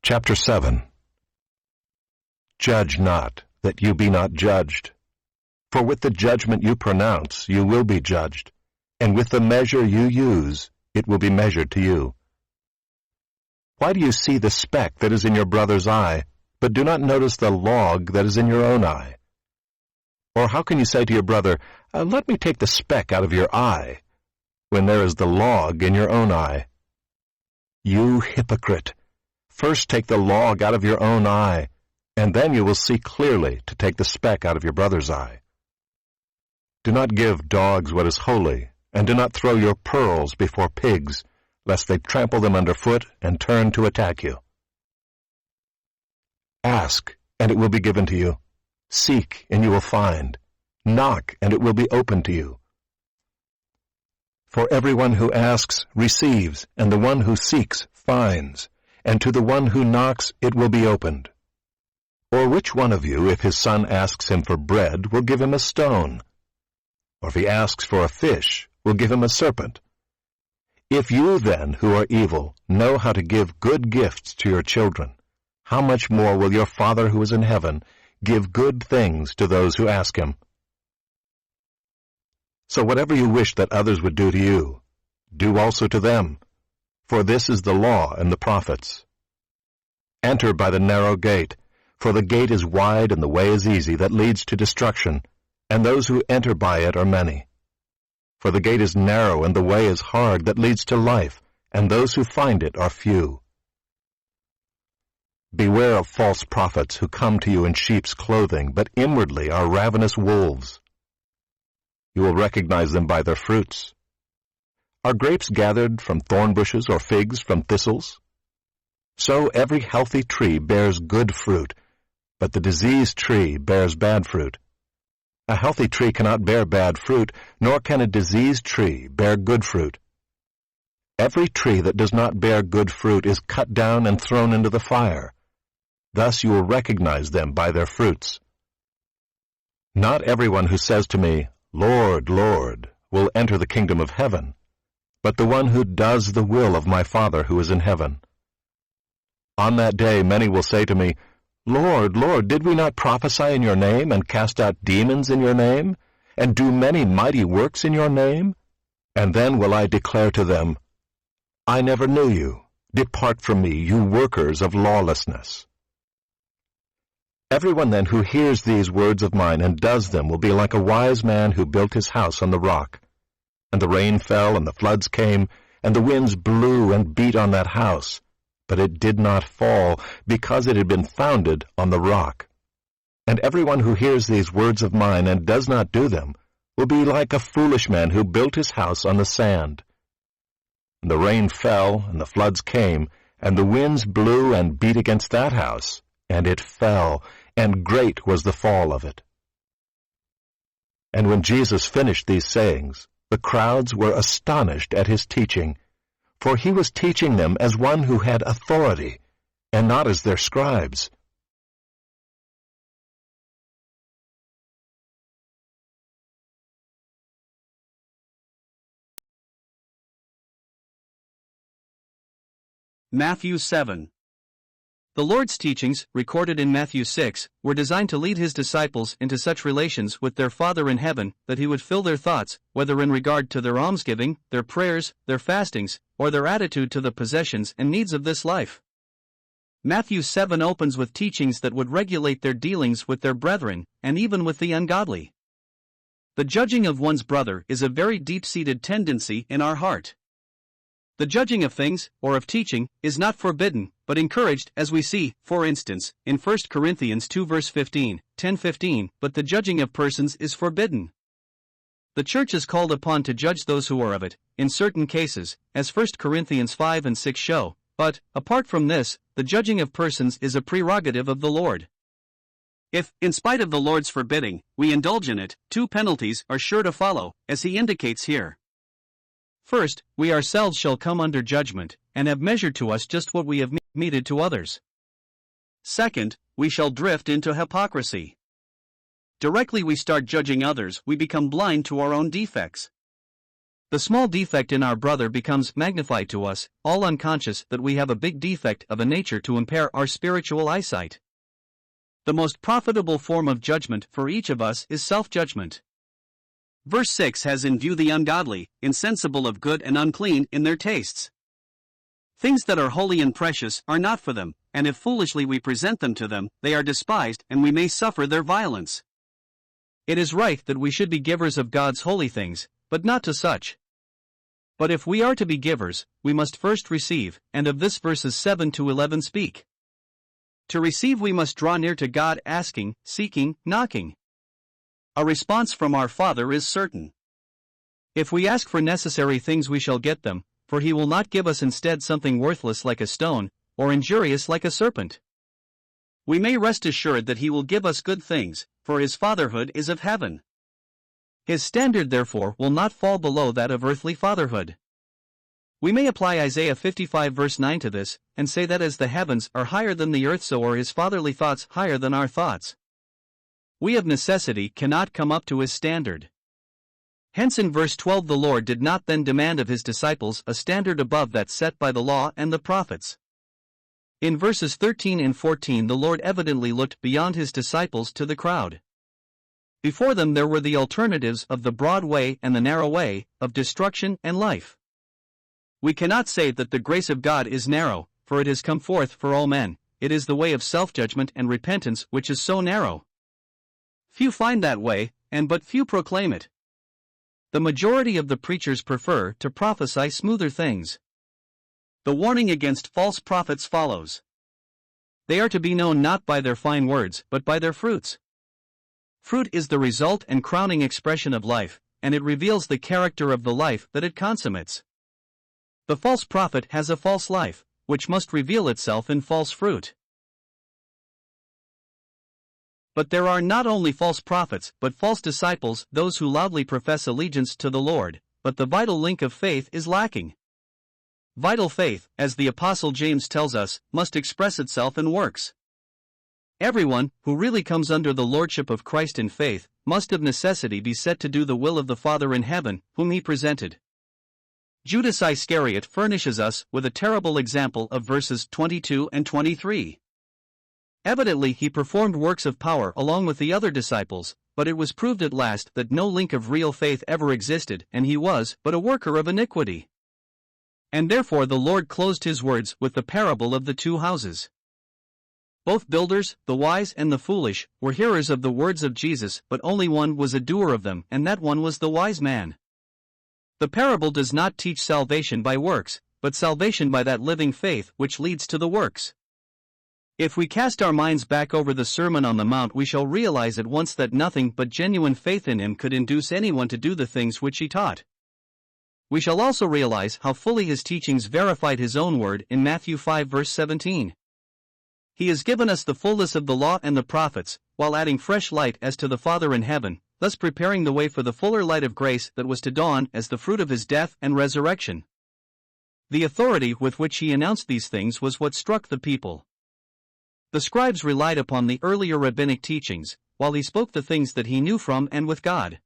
Chapter 7. Judge not, that you be not judged. For with the judgment you pronounce, you will be judged, and with the measure you use, it will be measured to you. Why do you see the speck that is in your brother's eye, but do not notice the log that is in your own eye? Or how can you say to your brother, let me take the speck out of your eye, when there is the log in your own eye? You hypocrite! First take the log out of your own eye, and then you will see clearly to take the speck out of your brother's eye. Do not give dogs what is holy, and do not throw your pearls before pigs, lest they trample them underfoot and turn to attack you. Ask, and it will be given to you. Seek, and you will find. Knock, and it will be opened to you. For everyone who asks receives, and the one who seeks finds, and to the one who knocks it will be opened. Or which one of you, if his son asks him for bread, will give him a stone? Or if he asks for a fish, will give him a serpent? If you then, who are evil, know how to give good gifts to your children, how much more will your Father who is in heaven give good things to those who ask him? So whatever you wish that others would do to you, do also to them, for this is the law and the prophets. Enter by the narrow gate, for the gate is wide and the way is easy that leads to destruction, and those who enter by it are many. For the gate is narrow and the way is hard that leads to life, and those who find it are few. Beware of false prophets who come to you in sheep's clothing, but inwardly are ravenous wolves. You will recognize them by their fruits. Are grapes gathered from thorn bushes or figs from thistles? So every healthy tree bears good fruit, but the diseased tree bears bad fruit. A healthy tree cannot bear bad fruit, nor can a diseased tree bear good fruit. Every tree that does not bear good fruit is cut down and thrown into the fire. Thus you will recognize them by their fruits. Not everyone who says to me, Lord, Lord, will enter the kingdom of heaven, but the one who does the will of my Father who is in heaven. On that day many will say to me, Lord, Lord, did we not prophesy in your name, and cast out demons in your name, and do many mighty works in your name? And then will I declare to them, I never knew you. Depart from me, you workers of lawlessness. Everyone then who hears these words of mine and does them will be like a wise man who built his house on the rock. And the rain fell, and the floods came, and the winds blew and beat on that house. But it did not fall, because it had been founded on the rock. And everyone who hears these words of mine and does not do them will be like a foolish man who built his house on the sand. And the rain fell, and the floods came, and the winds blew and beat against that house, and it fell, and great was the fall of it. And when Jesus finished these sayings, the crowds were astonished at his teaching, for he was teaching them as one who had authority, and not as their scribes. Matthew 7. The Lord's teachings, recorded in Matthew 6, were designed to lead his disciples into such relations with their Father in heaven that he would fill their thoughts, whether in regard to their almsgiving, their prayers, their fastings, or their attitude to the possessions and needs of this life. Matthew 7 opens with teachings that would regulate their dealings with their brethren, and even with the ungodly. The judging of one's brother is a very deep-seated tendency in our heart. The judging of things, or of teaching, is not forbidden, but encouraged, as we see, for instance, in 1 Corinthians 2 verse 15, 10:15, but the judging of persons is forbidden. The church is called upon to judge those who are of it, in certain cases, as 1 Corinthians 5 and 6 show, but, apart from this, the judging of persons is a prerogative of the Lord. If, in spite of the Lord's forbidding, we indulge in it, two penalties are sure to follow, as he indicates here. First, we ourselves shall come under judgment, and have measured to us just what we have meted to others. Second, we shall drift into hypocrisy. Directly we start judging others, we become blind to our own defects. The small defect in our brother becomes magnified to us, all unconscious that we have a big defect of a nature to impair our spiritual eyesight. The most profitable form of judgment for each of us is self-judgment. Verse 6 has in view the ungodly, insensible of good and unclean in their tastes. Things that are holy and precious are not for them, and if foolishly we present them to them, they are despised, and we may suffer their violence. It is right that we should be givers of God's holy things, but not to such. But if we are to be givers, we must first receive, and of this verses 7 to 11 speak. To receive we must draw near to God asking, seeking, knocking. A response from our Father is certain. If we ask for necessary things we shall get them, for he will not give us instead something worthless like a stone, or injurious like a serpent. We may rest assured that he will give us good things, for his fatherhood is of heaven. His standard therefore will not fall below that of earthly fatherhood. We may apply Isaiah 55 verse 9 to this, and say that as the heavens are higher than the earth, so are his fatherly thoughts higher than our thoughts. We of necessity cannot come up to his standard. Hence in verse 12 the Lord did not then demand of his disciples a standard above that set by the law and the prophets. In verses 13 and 14 the Lord evidently looked beyond his disciples to the crowd. Before them there were the alternatives of the broad way and the narrow way, of destruction and life. We cannot say that the grace of God is narrow, for it has come forth for all men. It is the way of self-judgment and repentance which is so narrow. Few find that way, and but few proclaim it. The majority of the preachers prefer to prophesy smoother things. The warning against false prophets follows. They are to be known not by their fine words, but by their fruits. Fruit is the result and crowning expression of life, and it reveals the character of the life that it consummates. The false prophet has a false life, which must reveal itself in false fruit. But there are not only false prophets, but false disciples, those who loudly profess allegiance to the Lord, but the vital link of faith is lacking. Vital faith, as the Apostle James tells us, must express itself in works. Everyone who really comes under the lordship of Christ in faith must of necessity be set to do the will of the Father in heaven, whom he presented. Judas Iscariot furnishes us with a terrible example of verses 22 and 23. Evidently he performed works of power along with the other disciples, but it was proved at last that no link of real faith ever existed, and he was but a worker of iniquity. And therefore the Lord closed his words with the parable of the two houses. Both builders, the wise and the foolish, were hearers of the words of Jesus, but only one was a doer of them, and that one was the wise man. The parable does not teach salvation by works, but salvation by that living faith which leads to the works. If we cast our minds back over the Sermon on the Mount, we shall realize at once that nothing but genuine faith in him could induce anyone to do the things which he taught. We shall also realize how fully his teachings verified his own word in Matthew 5 verse 17. He has given us the fullness of the law and the prophets, while adding fresh light as to the Father in heaven, thus preparing the way for the fuller light of grace that was to dawn as the fruit of his death and resurrection. The authority with which he announced these things was what struck the people. The scribes relied upon the earlier rabbinic teachings, while he spoke the things that he knew from and with God.